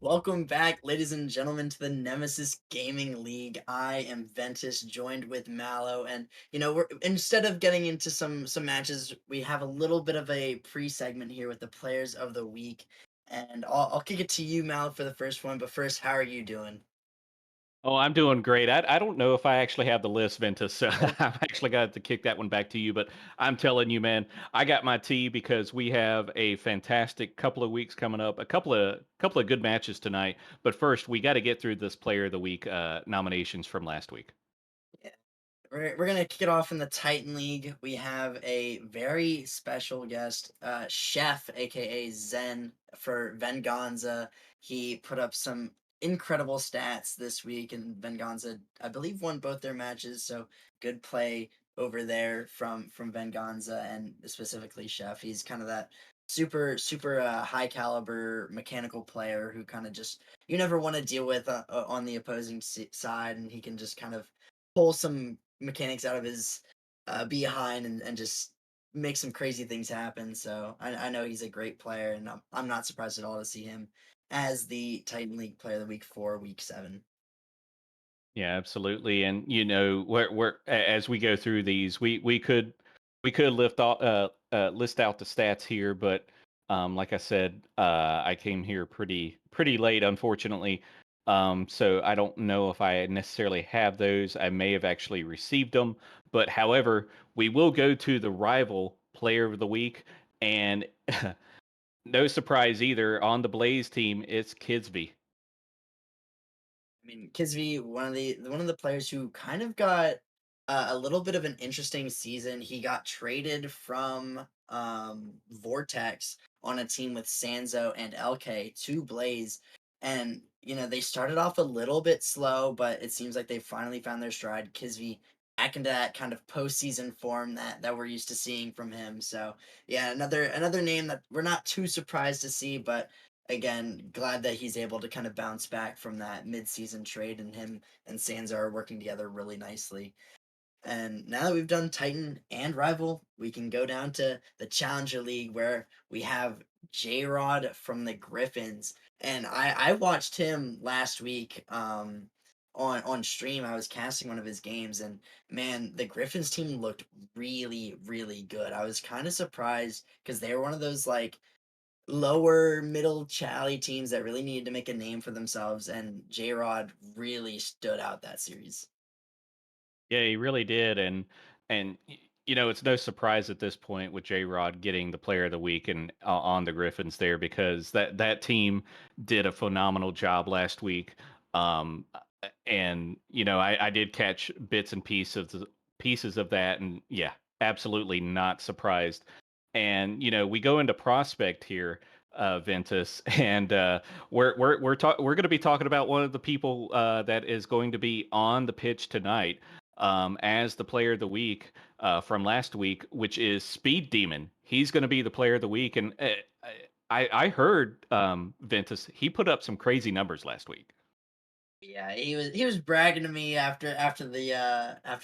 Welcome back, ladies and gentlemen, to the Nemesis Gaming League. I am Ventus, joined with Mallow, and we're instead of getting into some matches, we have a little bit of a pre-segment here with the players of the week, and I'll kick it to you, Mallow, for the first one. But first, how are you doing? Oh, I'm doing great. I don't know if I actually have the list, Ventus, so Oh, I've actually got to kick that one back to you. But I'm telling you, man, I got my tea because we have a fantastic couple of weeks coming up, a couple of good matches tonight. But first, we got to get through this Player of the Week nominations from last week. yeah. We're gonna kick it off in the Titan League. We have a very special guest, Chef, aka Zen for Venganza. He put up some incredible stats this week, and Venganza, I believe, won both their matches. So good play over there from Venganza, and specifically Chef. He's kind of that super high caliber mechanical player who kind of just you never want to deal with on the opposing side, and he can just kind of pull some mechanics out of his behind and just make some crazy things happen. So I know he's a great player, and I'm not surprised at all to see him as the Titan League Player of the Week for Week 7. Yeah, absolutely. And as we go through these, we could list out the stats here, but like I said, I came here pretty late, unfortunately. So I don't know if I necessarily have those. I may have actually received them, but however, we will go to the rival player of the week, and no surprise either on the Blaze team, it's Kidsby. I mean, Kisvy, one of the players who kind of got a little bit of an interesting season. He got traded from Vortex on a team with Sanzo and LK to Blaze, and they started off a little bit slow, but it seems like they finally found their stride. Kisvy back into that kind of postseason form that we're used to seeing from him. So yeah, another name that we're not too surprised to see, but again, glad that he's able to kind of bounce back from that mid-season trade, and him and Sansa are working together really nicely. And now that we've done Titan and Rival, we can go down to the Challenger League where we have J Rod from the Griffins. And I watched him last week on stream. I was casting one of his games, and man, the Griffins team looked really good. I was kind of surprised because they were one of those like lower middle chally teams that really needed to make a name for themselves, and J Rod really stood out that series. Yeah, he really did, and it's no surprise at this point with J Rod getting the Player of the Week and on the Griffins there because that team did a phenomenal job last week. And I did catch bits and pieces of that, and yeah, absolutely not surprised. And we go into prospect here, Ventus, and we're going to be talking about one of the people that is going to be on the pitch tonight as the player of the week from last week, which is Speed Demon. He's going to be the player of the week, and I heard Ventus. He put up some crazy numbers last week. Yeah, he was bragging to me after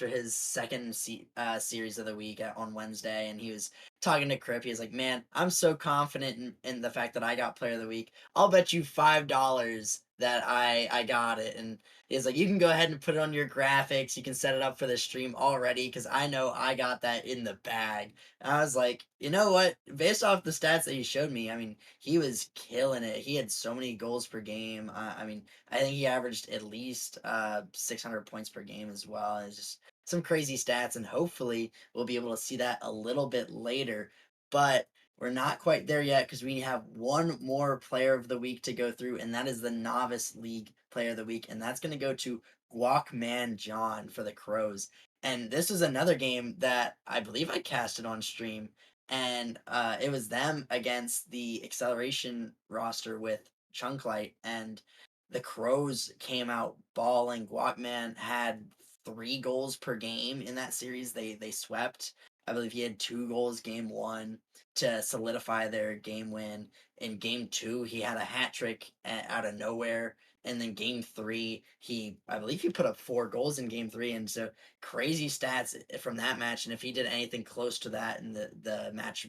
his second series of the week on Wednesday, and he was talking to Crip. He was like, "Man, I'm so confident in the fact that I got Player of the Week. I'll bet you $5 that I got it." And he's like, "You can go ahead and put it on your graphics. You can set it up for the stream already because I know I got that in the bag." And I was like, "You know what? Based off the stats that he showed me, I mean, he was killing it. He had so many goals per game. I mean." I think he averaged at least 600 points per game as well. It's just some crazy stats, and hopefully we'll be able to see that a little bit later. But we're not quite there yet because we have one more player of the week to go through, and that is the Novice League Player of the Week, and that's going to go to Guacman John for the Crows. And this was another game that I believe I casted on stream, and it was them against the Acceleration roster with Chunklight, and the Crows came out balling. Guacman had 3 goals per game in that series. They swept. I believe he had 2 goals game one to solidify their game win. In game two, he had a hat trick out of nowhere, and then game three, I believe he put up 4 goals in game three, and so crazy stats from that match. And if he did anything close to that in the match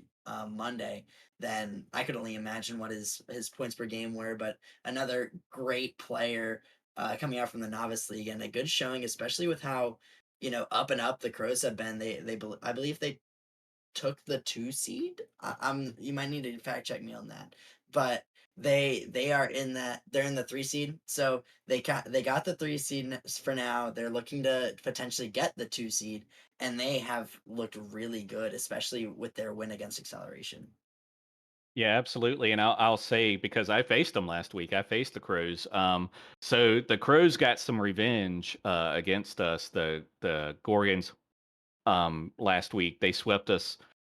Monday, then I could only imagine what his points per game were. But another great player coming out from the novice league, and a good showing, especially with how up and up the Crows have been. I believe they took the 2 seed. You might need to fact check me on that, but they are in that they're in the 3 seed, so they got the 3 seed for now. They're looking to potentially get the 2 seed, and they have looked really good, especially with their win against Acceleration. Yeah, absolutely. And I'll say because I faced them last week. I faced the Crows. So the Crows got some revenge against us. The Gorgons last week. They swept us.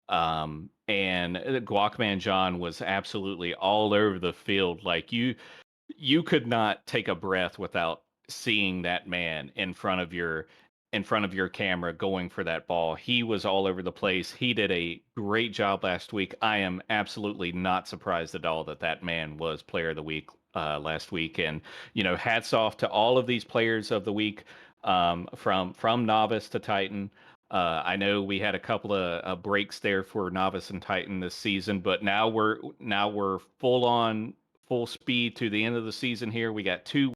And Guacman John was absolutely all over the field. Like you could not take a breath without seeing that man in front of your camera going for that ball. He was all over the place. He did a great job last week. I am absolutely not surprised at all that that man was player of the week last week. And hats off to all of these players of the week, from novice to Titan. I know we had a couple of breaks there for novice and Titan this season, but now we're full on full speed to the end of the season here. We got 2